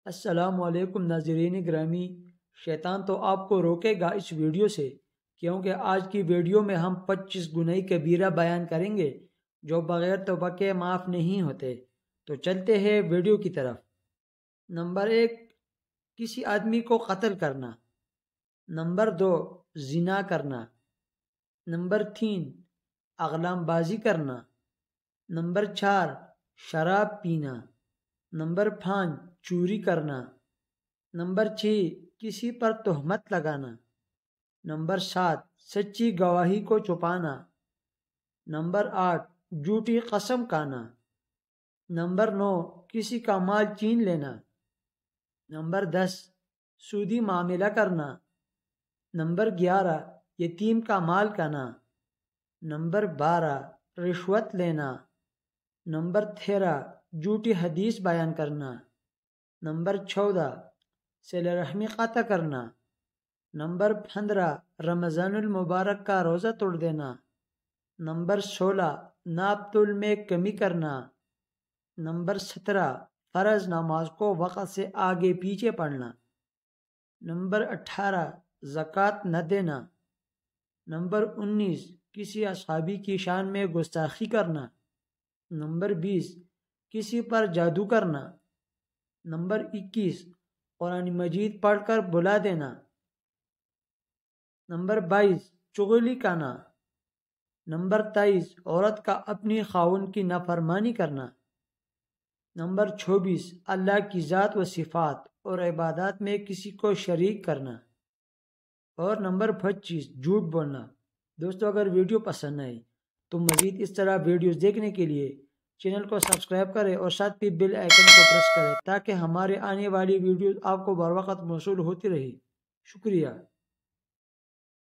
السلام علیکم ناظرین گرامی۔ شیطان تو آپ کو روکے گا اس ویڈیو سے، کیونکہ آج کی ویڈیو میں ہم 25 گناہ کبیرہ بیان کریں گے جو بغیر توبہ کے معاف نہیں ہوتے۔ تو چلتے ہیں ویڈیو کی طرف۔ نمبر 1، کسی آدمی کو قتل کرنا۔ نمبر 2، زنا کرنا۔ نمبر 3، اغلام بازی کرنا۔ نمبر 4، شراب پینا۔ نمبر 5، چوری کرنا۔ نمبر 6، کسی پر تہمت لگانا۔ نمبر 7، سچی گواہی کو چھپانا۔ نمبر 8، جھوٹی قسم کھانا۔ نمبر 9، کسی کا مال چھین لینا۔ نمبر 10، سودی معاملہ کرنا۔ نمبر 11، یتیم کا مال کھانا۔ نمبر 12، رشوت لینا۔ نمبر 13، جھوٹی حدیث بیان کرنا۔ نمبر 14، صلہ رحمی قطع کرنا۔ نمبر 15، رمضان المبارک کا روزہ توڑ دینا۔ نمبر 16، ناپ تول میں کمی کرنا۔ نمبر 17، فرض نماز کو وقت سے آگے پیچھے پڑھنا۔ نمبر 18، زکوٰۃ نہ دینا۔ نمبر 19، کسی اصحابی کی شان میں گستاخی کرنا۔ نمبر 20، کسی پر جادو کرنا۔ نمبر 21، قرآن مجید پڑھ کر بلا دینا۔ نمبر 22، چغلی کرنا۔ نمبر 23، عورت کا اپنی خاوند کی نافرمانی کرنا۔ نمبر 24، اللہ کی ذات و صفات اور عبادات میں کسی کو شریک کرنا۔ اور نمبر 25، جھوٹ بولنا۔ دوستو، اگر ویڈیو پسند آئے تو مزید اس طرح ویڈیوز دیکھنے کے لیے چینل کو سبسکرائب کریں اور ساتھ بھی بیل آئیکن کو پریس کریں تاکہ ہمارے آنے والی ویڈیوز آپ کو بر وقت موصول ہوتی رہے۔ شکریہ۔